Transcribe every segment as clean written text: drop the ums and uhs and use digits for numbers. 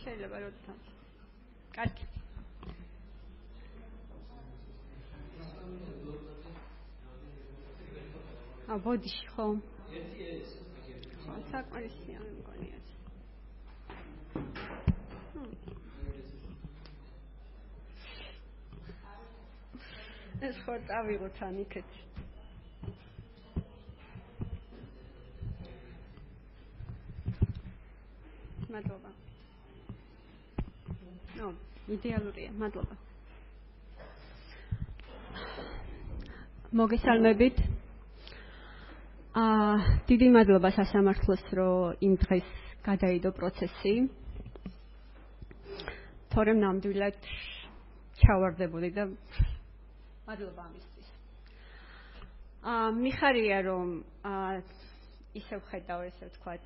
შეიძლება როდესაც. კარგი. ბოდიში ხო? ხო, საკმარისია მგონი ეს. ეს ხო წავიღოთ ან იქეთ. მადლობა. იდეალურია, მადლობა. მოგესალმებით. დიდი მადლობა სასამართლოს, რომ იმ დღეს გადაიდო პროცესი. თორემ ნამდვილად ჩავარდებული და მადლობა ამისთვის. მიხარია რომ ისევ ხედავ, ესე ვთქვათ.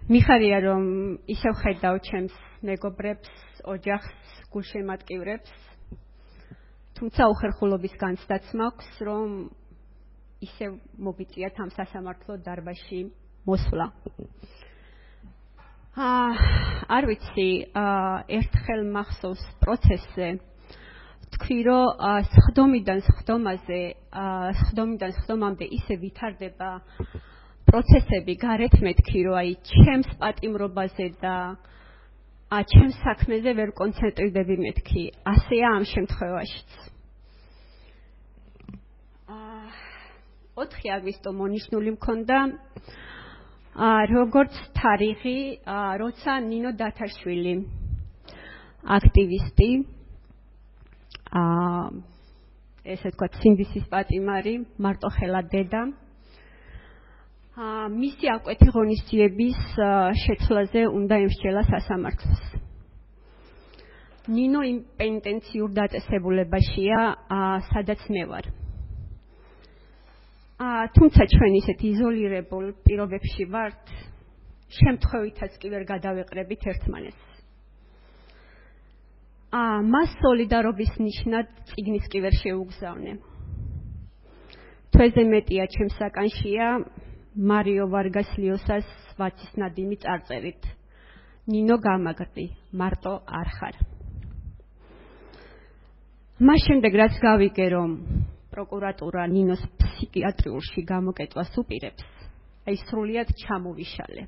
მიხარია რომ ისევ ხედავ ჩემს მეგობრებს, ოჯახს, გულშემატკივრებს. თუმცა უხერხულობის განცდაც მაქვს, რომ ისევ მოგიწიათ ამ სასამართლო დარბაზში მოსვლა. არ ვიცი, ერთხელ მახსოვს პროცესზე, თქვი რომ სხდომიდან სხდომამდე ისე ვითარდება პროცესები გარეთ მეთქი, რომ აი ჩემს პატიმრობაზე და ჩემს საქმეზე ვერ კონცენტრირდები მეთქი. ასეა ამ შემთხვევაშიც. 4 აგვისტო მონიშნული მქონდა, როგორც თარიღი, როცა ნინო დათაშვილი, აქტივისტი, ესე ვთქვათ, სინდისის პატიმარი, მარტოხელა დედა, მისი აკვეთი ღონისძიების შეცვლაზე უნდა ემსჯელა სასამართლოს. ნინო იმ პენიტენციურ დაწესებულებაშია, სადაც მე ვარ. თუმცა ჩვენ ისეთ იზოლირებულ პირობებში ვართ, შემთხვევითაც კი ვერ გადავეყრებით ერთმანეთს. მას სოლიდარობის ნიშნად წიგნის კი ვერ შეუგზავნე. თვეზე მეტია ჩემს საკანშია მარიო ვარგას ლიოსას ვაცის ნადიმი წარწერით. ნინო გამაგრდი, მარტო არ ხარ. მას შემდეგ რაც გავიგე, რომ პროკურატურა ნინოს ფსიქიატრიულში გამოკეტვას უპირებს, აი სრულიად ჩამოვიშალე.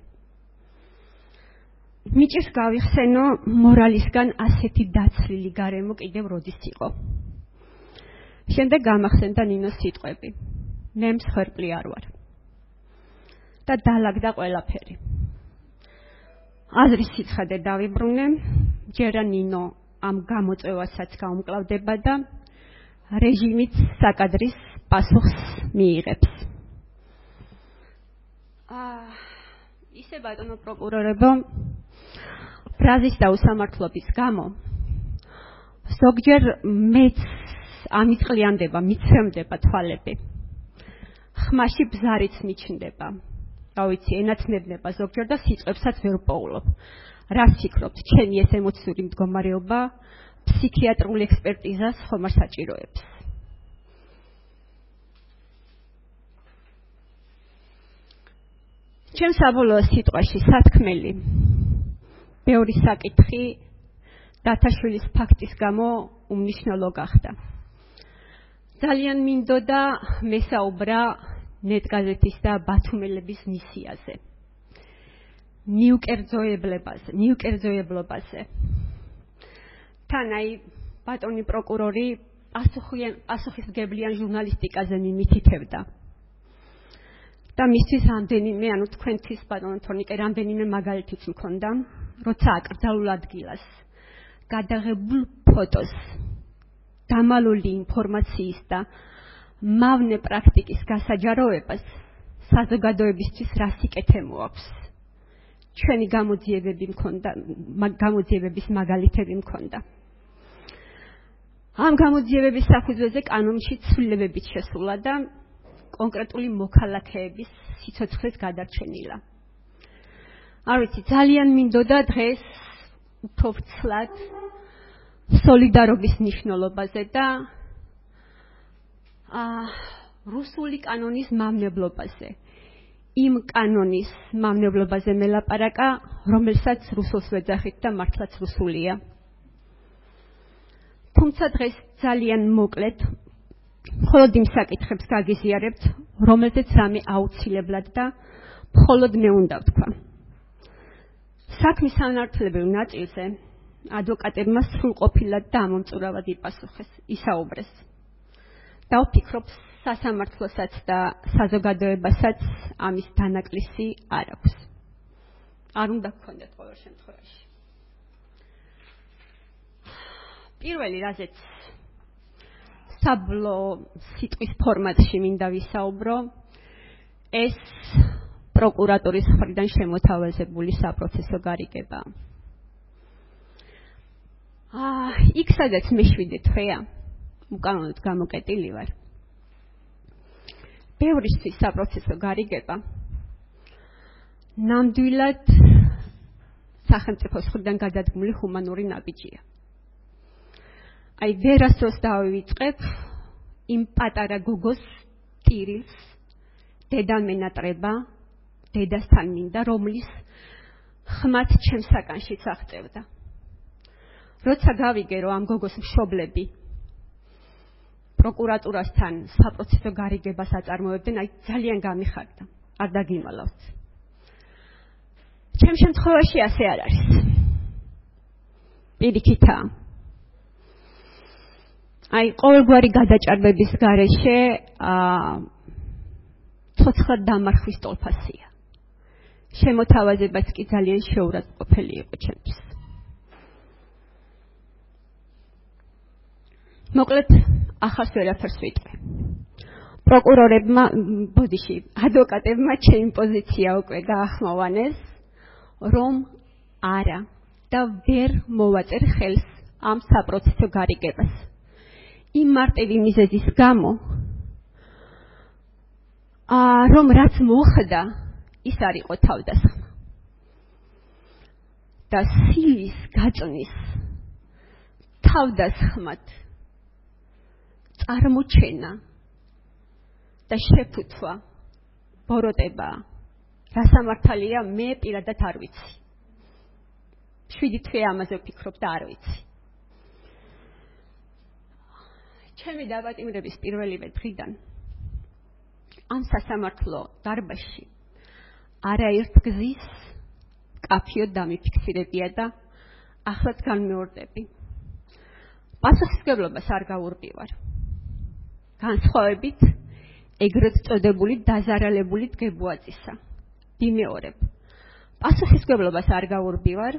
მიჭირს გავიხსენო მორალისგან ასეთი დაცლილი გარემო კიდევ როდის იყო. შემდეგ გამახსენდა ნინოს სიტყვები. მე მსხვერპლი არ ვარ. და დალაგდა ყველაფერი. აზრის სიცხადე დავიბრუნე, ჯერა ნინო ამ გამოწვევასაც გაუმკლავდება და რეჟიმით საკადრის პასუხს მიიღებს. ისე ბატონო პროკურორებო, ბრაზის და უსამართლობის გამო ზოგჯერ მეც ამიწყლიანდება, მიცემდება თვალები. ხმაში ბზარიც მიჩნდება. რა ვიცი, ენაცნებდება ზოგჯერ და სიტყვებსაც ვერ პოულობ. რას ფიქრობთ, ჩემი ეს ემოციური მდგომარეობა ფსიქიატრულ ექსპერტიზას ხომ არ საჭიროებს? ჩემ საბოლოო სიტყვაში სათქმელი ბევრი საკითხი დათაშვილის ფაქტის გამო უმნიშვნელო გახდა. ძალიან მინდოდა მესაუბრა ნეტგაზეთის და ბათუმელების მისიაზე, მიუკერძოებლობაზე. თან აი ბატონი პროკურორი პასუხისმგებლიან ჟურნალისტიკაზე მიმითითებდა. და მისთვის რამდენიმე, ანუ თქვენთვის ბატონო თორნიკე, რამდენიმე მაგალითიც მქონდა, როცა აკრძალულ ადგილას გადაღებულ ფოტოს, დამალული ინფორმაციის და მავნე პრაქტიკის გასაჯაროებას საზოგადოებისთვის რა სიკეთე მოაქვს. ჩვენი გამოძიებების მაგალითები მქონდა. ამ გამოძიებების საფუძველზე კანონში ცვლილებებით შესულა და კონკრეტული მოქალაქეების სიცოცხლეს გადარჩენილა. არ ვიცი, ძალიან მინდოდა დღეს უფრო ვცლად სოლიდარობის ნიშნულობაზე და რუსული კანონის მავნებლობაზე. იმ კანონის მავნებლობაზე მელაპარაკა, რომელსაც რუსულს ვეძახით და მართლაც რუსულია. თუმცა დღეს ძალიან მოკლედ მხოლოდ იმ საკითხებს გაგიზიარებთ, რომელზეც რამე აუცილებლად და მხოლოდ მე უნდა ვთქვა. საქმის ანართლებელ ნაწილზე ადვოკატებმა სრულყოფილად და ამომწურავად იპასუხეს, ისაუბრეს. და ვფიქრობ, სასამართლოსაც და საზოგადოებასაც ამის დანაკლისი არ აქვს. არ უნდა გქონდეთ ყოველ შემთხვევაში. პირველი რაზეც საბლო სიტყვის ფორმატში მინდა ვისაუბრო, ეს პროკურატურის მხრიდან შემოთავაზებული საპროცესო გარიგება. იქ სადაც მე 7 თვეა უკანონოდ გამოკეტილი ვარ. ბევრისთვის საპროცესო გარიგება ნამდვილად სახელმწიფოს მხრიდან გადადგმული ჰუმანური ნაბიჯია. აი ვერასდროს დავივიწყებ იმ პატარა გოგოს ტირილს დედამ ენატრება დედასთან მინდა, რომლის ხმაც ჩემს საკანშიც აღწევდა. როცა გავიგე, რომ ამ გოგოს მშობლები პროკურატურასთან საპროცესო გარიგებას აწარმოებდნენ, აი ძალიან გამიხარდა. არ დაგიმალავთ. ჩემ შემთხვევაში ასე არ არის. პირიქითაა. აი ყოველგვარი გადაჭარბების გარეშე ცოცხლად დამარხვის ტოლფასია. შემოთავაზებაც კი ძალიან შეურაცხყოფელი იყო ჩემთვის. მოკლედ ახალს ვერაფერს ვიტყვი. პროკურორებმა, ადვოკატებმა ჩემი პოზიცია უკვე გაახმოვანეს, რომ არა და ვერ მოვაწერ ხელს ამ საპროცესო გარიგებას. იმ მარტივი მიზეზის გამო, რომ რაც მოხდა, ის არ იყო თავდასხმა. და სილის გაწნის თავდასხმად წარმოჩენა და შეფუთვა ბოროტება რასამართალია, მე პირადად არ ვიცი. 7 თვე ამაზე ვფიქრობ და არ ვიცი. ჩემი დაპატიმრების პირველივე დღიდან ამ სასამართლო დარბაზში არაერთ გზის კაფიო დამიფიქსირებია და ახლაც განმეორდები. პასუხისმგებლობას არ გაურბივარ. განსხვავებით ეგრეთ წოდებული დაზარალებული დგებუაწისა. ვიმეორებ. პასუხისმგებლობას არ გაურბივარ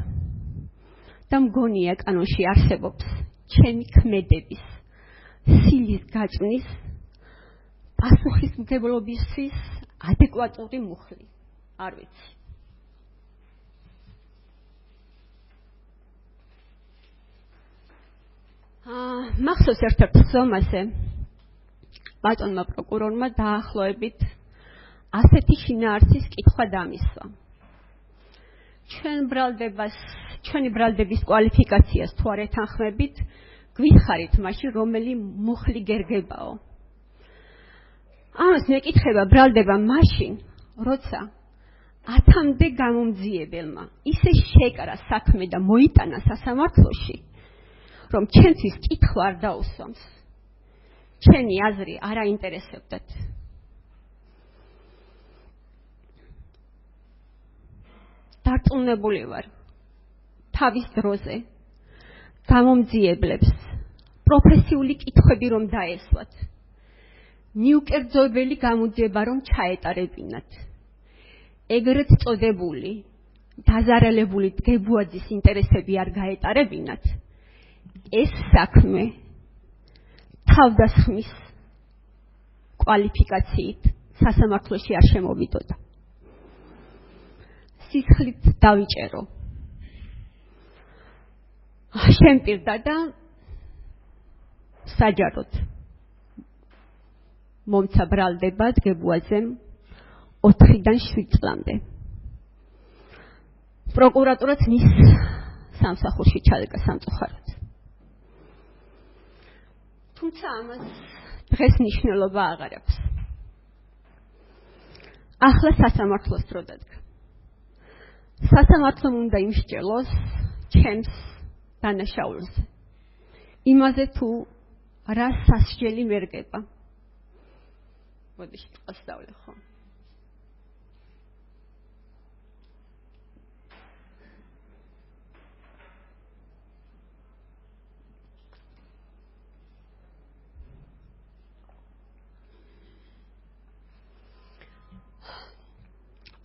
და მგონია კანონში არსებობს ჩემი ქმედების სილის გაწნის პასუხისმგებლობისთვის ადეკვატური მუხლი. არ ვიცი. მახსოვს ერთ-ერთ ხსომაზე ბატონმა პროკურორმა დაახლოებით ასეთი შინაარსის კითხვა დამისვა. ჩვენი ბრალდების კვალიფიკაციას თუ არ ეთანხმებით, გვიხარით მაშინ რომელი მუხლი გერგებაო. ამას მეკითხება ბრალდება მაშინ, როცა 10-მდე გამომძიებელმა ისე შეკრა საქმე და მოიტანა სასამართლოში, რომ ჩემთვის კითხვა არ დაუსვამს. ჩემი აზრი არ აინტერესებდათ. დარწმუნებული ვარ, თავის დროზე გამომძიებლებს პროფესიული კითხვები რომ დაესვათ. მიუკერძოებელი გამოძიება რომ ჩაეტარებინათ. ეგრეთ წოდებული დაზარალებული დგებუაძის ინტერესები არ გაეტარებინათ. ეს საქმე თავდასხმის კვალიფიკაციით სასამართლოში არ შემოვიდოდა. სისხლით დავიჭერო. შემპირდა და საჯაროდ მომცა ბრალდება დგებუაძემ 4-დან 7 წლამდე. პროკურატურაც მის სამსახურში ჩადგა სამწუხაროდ. თუმცა ამას დღეს მნიშვნელობა აღარ აქვს. ახლა სასამართლოს დრო დადგა. სასამართლომ უნდა იმსჯელოს ჩემს დანაშაულზე. იმაზე თუ რა სასჯელი მერგება. მოდი სიტყვას დავле ხო.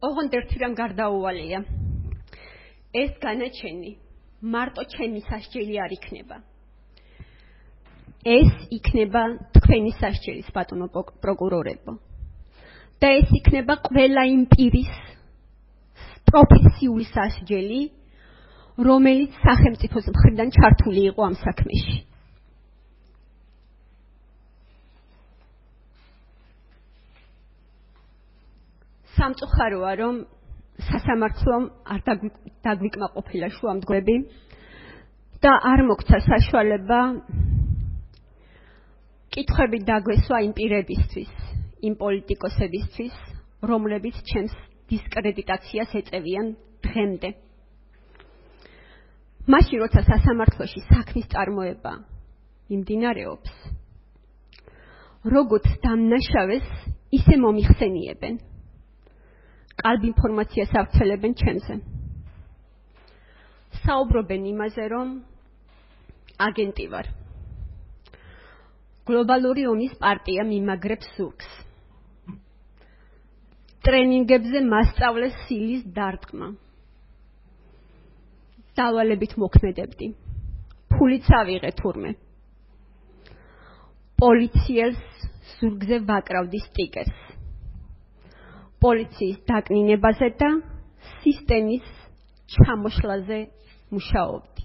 ოღონდ ერთი რამ გარდაუვალია. ეს განაჩენი მარტო ჩემი სასჯელი არ იქნება. ეს იქნება თქვენი სასჯელის ბატონო პროკურორებო. და ეს იქნება ყველა იმ პირის პროფესიული სასჯელი, რომელიც სახელმწიფოს მხრიდან ჩართული იყო ამ საქმეში. სამწუხაროა, რომ სასამართლომ არ დაგვიკმაყოფილა შუამდგომები და არ მოგცა საშუალება კითხვები დაგვესვა იმ პირებისთვის, იმ პოლიტიკოსებისთვის, რომლებიც ჩემს დისკრედიტაციას ეწევიან დღემდე. მაშინ, როცა სასამართლოში საქმის წარმოება მიმდინარეობს, როგორც დამნაშავეს, ისე მომიხსენიებენ. კალბ ინფორმაციას ავრცელებენ ჩემზე. საუბრობენ იმაზე, რომ აგენტი ვარ. გლობალური ომის პარტია მიმაგრებს ზურგს. ტრენინგებზე მასწავლეს სილის დარტყმა. დავალებით მოქმედებდი. ფულიც ავიღე თურმე. პოლიციელს ზურგზე ვაკრავდი სტიკერს. პოლიციის დაკნინებაზე და სისტემის ჩამოშლაზე მუშაობდი.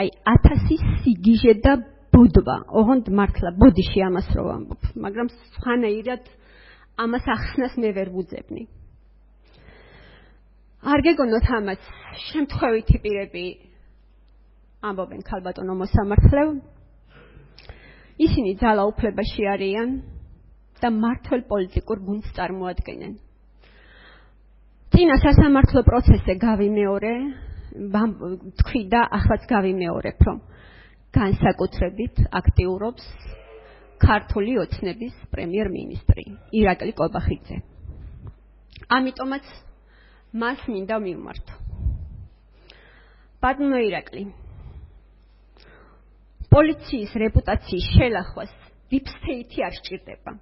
აი 1000 სიგიჟე და ბოდვა. ოღონდ მართლა ბოდიში ამას რო ვამბობ, მაგრამ სხვანაირად ამას ახსნას მე ვერ ვუძებნი. არ გეგონოთ ამას შემთხვევითი პირები ამბობენ ქალბატონო მოსამართლევ. ისინი ძალაუფლებაში არიან და მართლ პოლიტიკურ გუნდს წარმოადგენენ. წინა სასამართლო პროცესზე გავიმეორე, თქვი და ახლაც გავიმეორებ, რომ განსაკუთრებით აქტიურობს ქართული ოცნების პრემიერ-მინისტრი ირაკლი კობახიძე. ამიტომაც მას მინდა მივმართო. ბატონო ირაკლი, პოლიციის რეპუტაციის შელახვას დიპსტეიტი არ სჭირდება.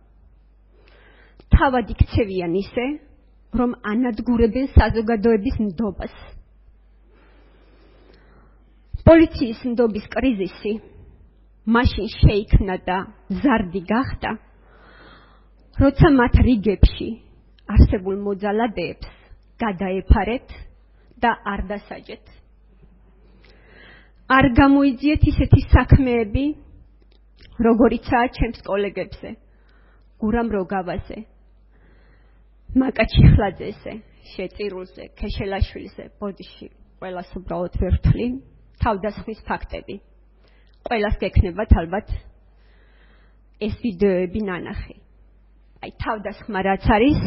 თავად იქცევიან ისე, რომ ანადგურებენ საზოგადოების ნდობას. პოლიციის ნდობის კრიზისი მაშინ შეიქმნა და ზარდი გახდა, როცა მათ რიგებში არსებულ მოძალადეებს გადაეფარეთ და არ დასაჯეთ. არ გამოიძიეთ ისეთი საქმეები, როგორიცაა ჩემს კოლეგებზე, გურამ როგავაზე, მაკაჩიხლაძეზე, შეწირულზე, ქეშელაშვილზე, ბოდიში, ყველას უბრალოდ ვერ ვთვლი, თავდასხმის ფაქტები. ყველას გექნებათ ალბათ ეს ვიდეოები ნანახი. აი თავდასხმა რაც არის,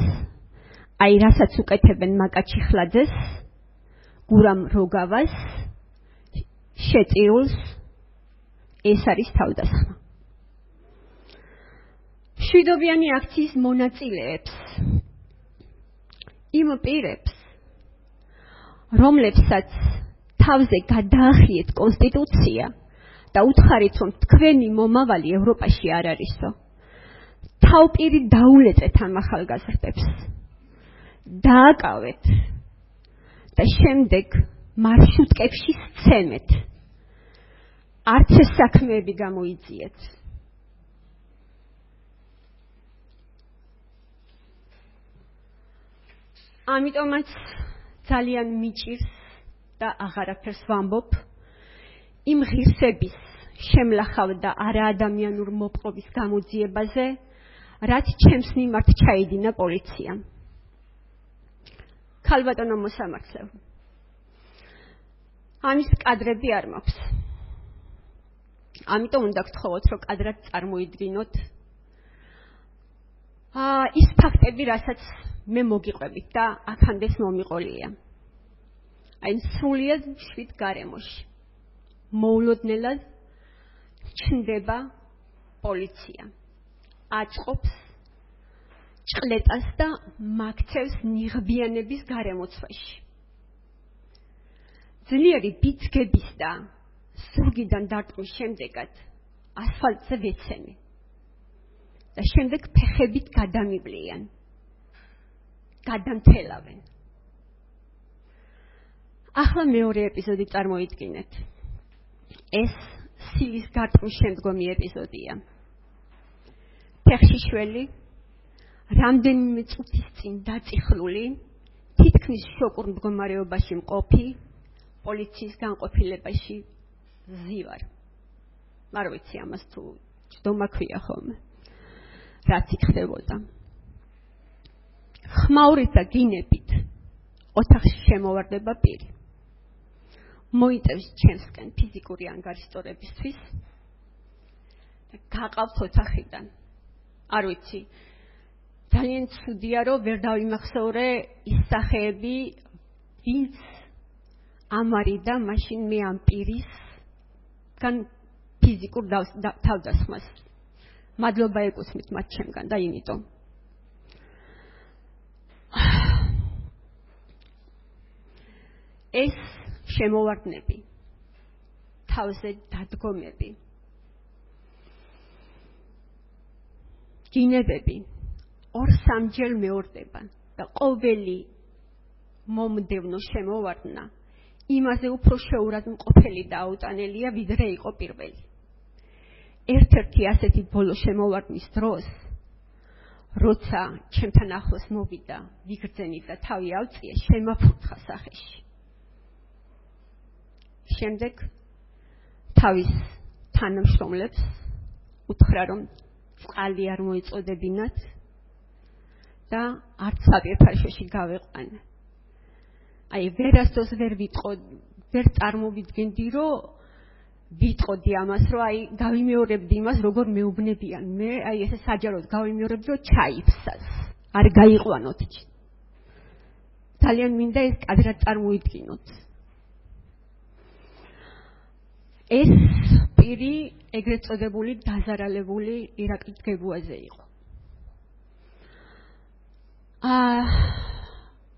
აი რასაც უკეთებენ მაკაჩიხლაძეს, გურამ როგავას, შეწირულს, ეს არის თავდასხმა. მშვიდობიანი აქციის მონაწილეებს, იმ პირებს, რომლებსაც თავზე გადაახიეთ კონსტიტუცია და უთხარით, რომ თქვენი მომავალი ევროპაში არ არისო, თავპირი დაულეწეთ ამ ახალგაზრდებს, დააკავეთ და შემდეგ მარშრუტკებში სცემეთ. არც ეს საქმეები გამოიძიეთ. ამიტომაც ძალიან მიჭირს და აღარაფერს ვამბობ იმ ღირსების შემლახავ და არაადამიანურ მოპყრობის გამოძიებაზე, რაც ჩემს მიმართ ჩაიდინა პოლიციამ. ქალბატონო მოსამართლევ, ამის კადრები არ მაქვს. ამიტომ უნდა გთხოვოთ, რომ კადრად წარმოიდგინოთ ის ფაქტები, რასაც მე მოგიყვებით და აქანდეს მომიყოლია. აი სრულიად შვიდ გარემოში. მოულოდნელად ჩნდება პოლიცია. აწყობს ჭყლეტას და მაქცევს ნიღბიანების გარემოცვაში. ძლიერი ბიძგების და ზურგიდან დარტყმის შემდეგად ასფალტზე ვეცემი და შემდეგ ფეხებით გადამიბლიან. გადამთელავენ. ახლა მეორე ეპიზოდი წარმოიდგინეთ. ეს სილის გარტყმის შემდგომი ეპიზოდია. ფეხში შველი, რამდენიმე წუთის წინ დაწიხლული, თითქმის შოკურ მდგომარეობაში მყოფი, პოლიციის განყოფილებაში ზივარ. არ ვიცი ამას თუ ჯდომა ქვია ხოლმე. რაც იქ ხდებოდა. ხმაურით და გინებით ოთახში შემოვარდება პირი. მოიტევს ჩემსკენ ფიზიკური ანგარიშტორებისთვის და გაყავთ ოთახიდან. არ ვიცი, ძალიან ცუდია, რომ ვერ დავიმახსოვრე ის სახეები, ვინც ამარიდა მაშინ მე ამ პირისგან ფიზიკურ თავდასხმას. მადლობა ეკუთვნით მათ ჩემგან და იმიტომ. ეს შემოვარდნები, თავზე დადგომები, გინებები 2-3 მეორდება და ყოველი მომდევნო შემოვარდნა იმაზე უფრო შეურად მყოფელი და აუტანელია, ვიდრე იყო პირველი. ერთ-ერთი ასეთი ბოლო შემოვარდნის დროს, როცა ჩემთან ახლოს მოვიდა, ვიგრძენით და თავი ავწია, შემაფურთხა სახეში. შემდეგ თავის თანამშრომლებს უთხრა, რომ წყალი არ მოიწოდებინათ და არც საპირფაშოში გავეყვანა. აი ვერასდროს ვერ წარმოვიდგენდი, რომ ვიტყოდი ამას, რომ აი გავიმეორებდი იმას, როგორ მეუბნებიან. მე აი ესე საჯაროდ გავიმეორებდი, რომ ჩაიფსას, არ გაიყვანოთ. ძალიან მინდა ეს კადრად წარმოვიდგინოთ. ეს პირი ეგრეთ წოდებული დაზარალებული ირაკლი დგებუაძე იყო.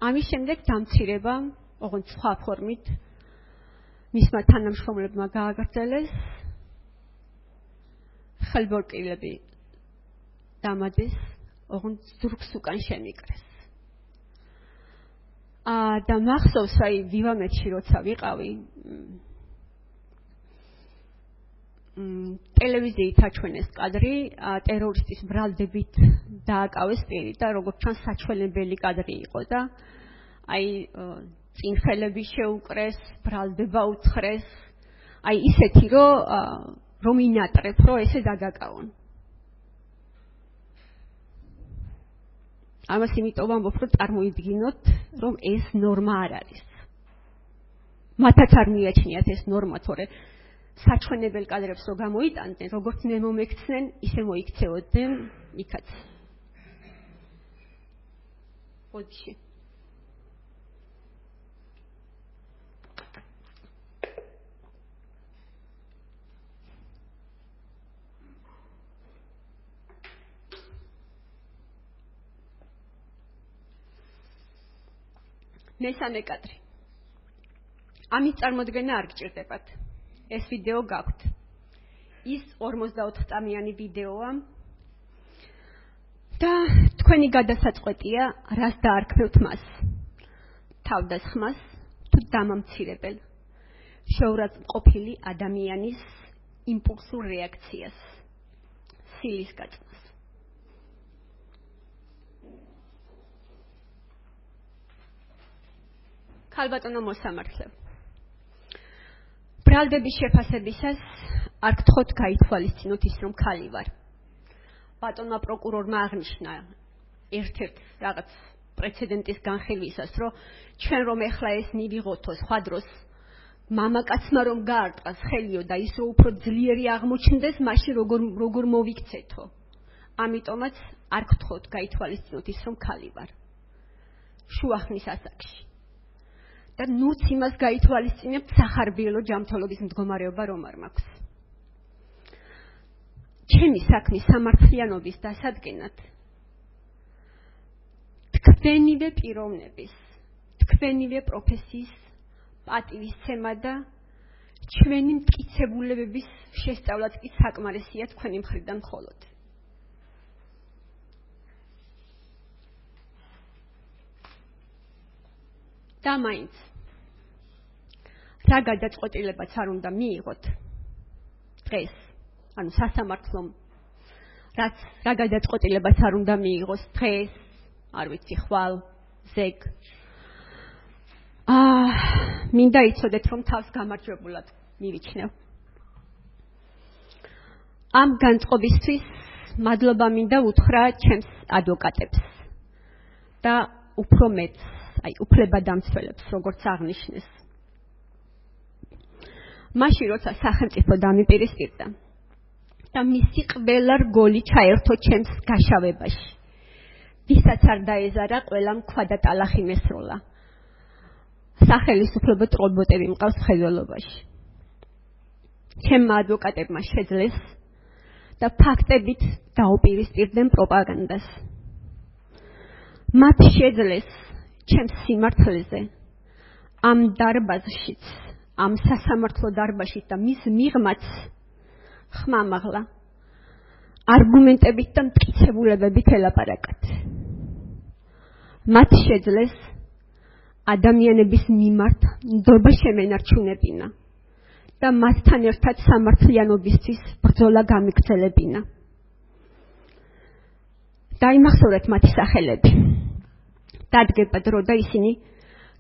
ამის შემდეგ დამცირება, ოღონდ სხვა ფორმით მისმა თანამშრომლებმა გააგრძელეს, ხელბორტილები დამადეს, ოღონდ ზურგს უკან შემიკრეს. და მახსოვს, აი ვივამეთში როცა ვიყავი, ტელევიზიით აჩვენეს კადრი, ტერორისტის ბრალდებით დააკავეს პირი და როგორც ჩანს საჩვენებელი კადრი იყო და აი წინხელები შეუკრეს, ბრალდება უთხრეს, აი ისეთი, რომ ინატრებ, რომ ესე დაგაკავონ. ამას იმიტომ ვამბობ, რომ წარმოიდგინოთ, რომ ეს ნორმა არ არის. მათაც არ მიაჩნიათ ეს ნორმა, თორე საჩვენებელ კადრებს რო გამოიტანდნენ, როგორც მე მომექცნენ, ისე მოიქცეოდნენ იქაც. ბოდიში. მესამე კადრი. ამის წარმოდგენა არ გჭირდებათ. ეს ვიდეო გაქვთ. ის 54 წამიანი ვიდეოა და თქვენი გადასაწყვეტია, რას დაარქმევთ მას. თავდასხმას თუ დამამცირებელ, შეურაცხმყოფილი ადამიანის იმპულსურ რეაქციას, სილის გაწმას. ქალბატონო მოსამართლე. ბრალდების შეფასებისას არ გთხოვთ გაითვალისწინოთ ის, რომ ქალი ვარ. ბატონმა პროკურორმა აღნიშნა ერთ-ერთ რაღაც პრეცედენტის განხილვისას, რომ ჩვენ რომ ეხლა ეს მივიღოთო სხვა დროს მამაკაცმა რომ გაარტყას ხელიო და ის რომ უფრო ძლიერი აღმოჩნდეს, მაშინ როგორ მოვიქცეთო. ამიტომაც არ გთხოვთ გაითვალისწინოთ ის, რომ ქალი ვარ. შუახნის ასაკში. და ნუც იმას გაითვალისწინებთ სახარბიელო ჯანმრთელობის მდგომარეობა რომ არ მაქვს. ჩემი საქმის სამართლიანობის დასადგენად თქვენივე პიროვნების, თქვენივე პროფესიის პატივისცემა და ჩვენი მტკიცებულებების შესწავლაც კი საკმარისია თქვენი მხრიდან მხოლოდ. და მაინც რა გადაწყვეტილებაც არ უნდა მიიღოთ დღეს, ანუ სასამართლომ რა გადაწყვეტილებაც არ უნდა მიიღოს დღეს, არ ვიცი, ხვალ, ზეგ. მინდა იცოდეთ, რომ თავს გამარჯვებულად მივიჩნევ. ამ განწყობისთვის მადლობა მინდა უთხრა ჩემს ადვოკატებს და უფრო მეტს, უფლებადამცველებს, როგორც აღნიშნეს. მაშინ, როცა სახელმწიფო დამიპირისპირდა და მისი ყველა რგოლი ჩაერთო ჩემს გაშავებაში, ვისაც არ დაეზარა, ყველამ ქვა და ტალახი მესროლა. სახელისუფლებო ტროლბოტები მყავს მხედველობაში. ჩემმა ადვოკატებმა შეძლეს და ფაქტებით დაუპირისპირდნენ პროპაგანდას. მათ შეძლეს ჩემს სიმართლეზე ამ დარბაზშიც, ამ სასამართლო დარბაზშიც და მის მიღმაც ხმამაღლა არგუმენტებით და მტკიცებულებებით ელაპარაკათ. მათ შეძლეს ადამიანების მიმართ ნდობა შემენარჩუნებინა და მასთან ერთად სამართლიანობისთვის ბრძოლა გამიგრძელებინა. დაიმახსოვრეთ მათი სახელები. დადგება დრო და ისინი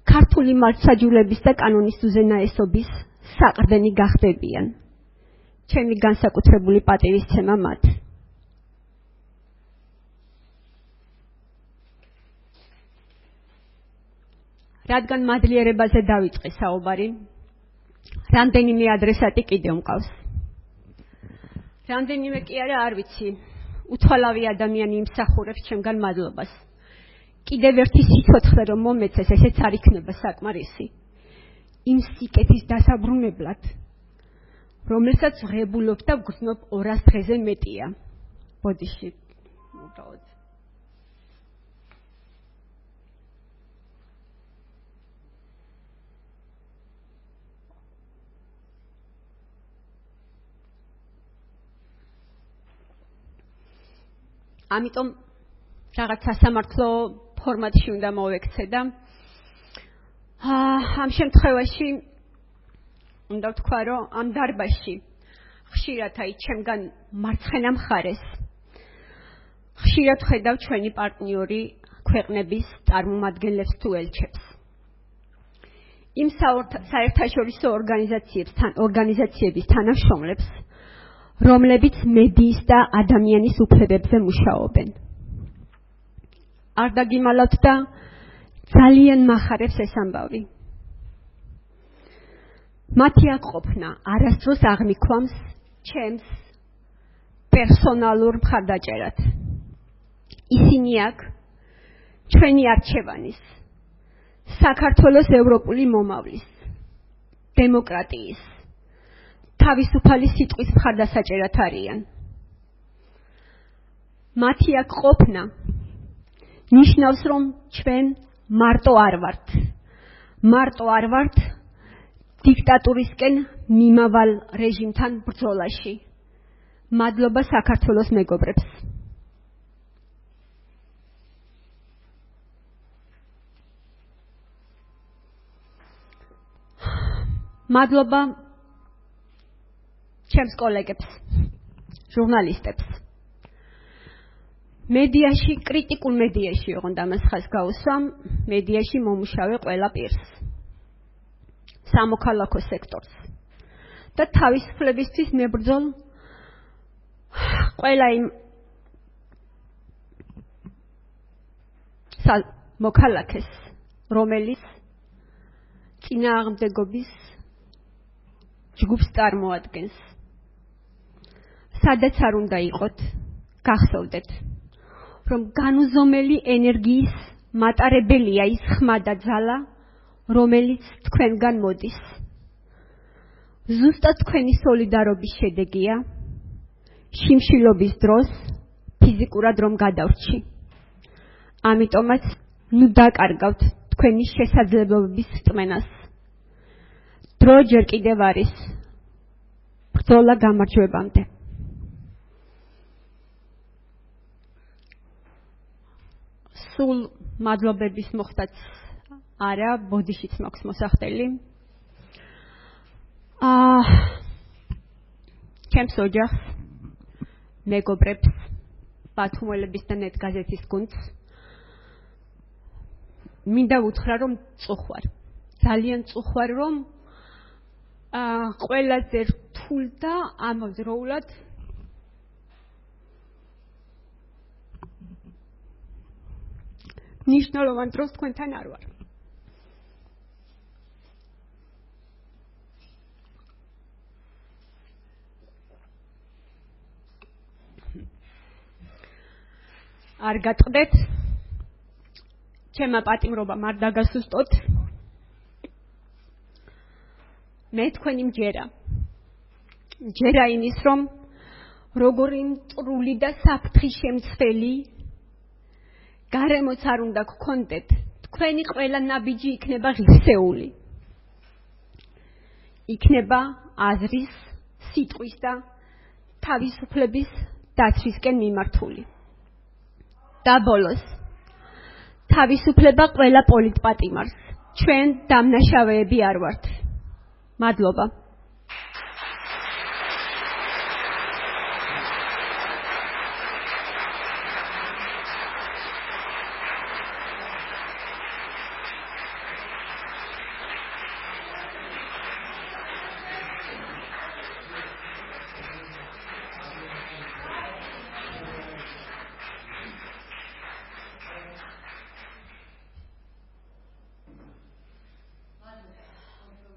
ქართული მართლმსაჯულების და კანონის უზენაესობის საყრდენი გახდებიან. ჩემი განსაკუთრებული პატივისცემა მათ. რადგან მადლიერებაზე დავიწყე საუბარი, რამდენიმე ადრესატი კიდევ მყავს. რამდენიმე კი არა, არ ვიცი, უთვალავი ადამიანი იმსახურებს ჩემგან მადლობას. კიდევ ერთი სიცოცხლე რომ მომეცეს, ესეც არ იქნება საკმარისი. იმ სიკეთის დასაბრუნებლად, რომელსაც ღებულობ და ვგრძნობ 200 დღეზე მეტია. ბოდიში, უბრალოდ. ამიტომ რაღაც სასამართლო ფორმატში უნდა მოვექცე და ამ შემთხვევაში უნდა ვთქვა, რომ ამ დარბაზში ხშირად ჩემგან მარცხენა მხარეს ხშირად ხედავ ჩვენი პარტნიორი ქვეყნების წარმომადგენლებს თუ ელჩებს. იმ საერთაშორისო ორგანიზაციების თანამშრომლებს, რომლებიც მედიის და ადამიანის უფლებებზე მუშაობენ. არ დაგიმალავთ და ძალიან მახარებს ეს ამბავი. მათი აქ ყოფნა არასდროს აღმიქვამს ჩემს პერსონალურ მხარდაჭერად. ისინი აქ ჩვენი არჩევანის, საქართველოს ევროპული მომავლის, დემოკრატიის, თავისუფალი სიტყვის მხარდასაჭერად არიან. მათი აქ ყოფნა ნიშნავს, რომ ჩვენ მარტო არ ვართ. მარტო არ ვართ დიქტატურისკენ მიმავალ რეჟიმთან ბრძოლაში. მადლობა საქართველოს მეგობრებს. მადლობა ჩემს კოლეგებს, ჟურნალისტებს. მედიაში, კრიტიკულ მედიაში, ოღონდ ამას ხაზს გაუსვამ, მედიაში მომუშავე ყველა პირს, სამოქალაქო სექტორს და თავისუფლებისთვის მებრძოლ ყველა იმ მოქალაქეს, რომელიც წინააღმდეგობის ჯგუფს წარმოადგენს. სადაც არ უნდა იყოთ, გახსოვდეთ, რომ განუზომელი ენერგიის მატარებელია ის ხმა და ძალა, რომელიც თქვენგან მოდის. ზუსტად თქვენი სოლიდარობის შედეგია შიმშილობის დროს ფიზიკურად რომ გადავრჩი. ამიტომაც ნუ დაკარგავთ თქვენი შესაძლებლობების რწმენას. დრო ჯერ კიდევ არის ბრძოლა გამარჯვებამდე. სულ მადლობების მოხდაც არა, ბოდიშიც მაქვს მოსახდელი. ჩემს ოჯახს, მეგობრებს, ბათუმელების და ნეტგაზეთის გუნდს მინდა უთხრა, რომ წუხვარ. ძალიან წუხვარ, რომ ყველაზე რთულ და ამავდროულად ნიშნულოვან დროს თქვენთან არ ვარ. არ გატყდეთ, ჩემმა პატიმრობამ არ დაგასუსტოთ. მე თქვენი მჯერა. მჯერა იმის, რომ როგორი მტრული და საფრთხის შემცველი გარემოც არ უნდა გქონდეთ, თქვენი ყველა ნაბიჯი იქნება ღირსეული. იქნება აზრის, სიტყვის და თავისუფლების დაცვისკენ მიმართული. და ბოლოს, თავისუფლება ყველა პოლიტპატიმარს. ჩვენ დამნაშავეები არ ვართ. მადლობა.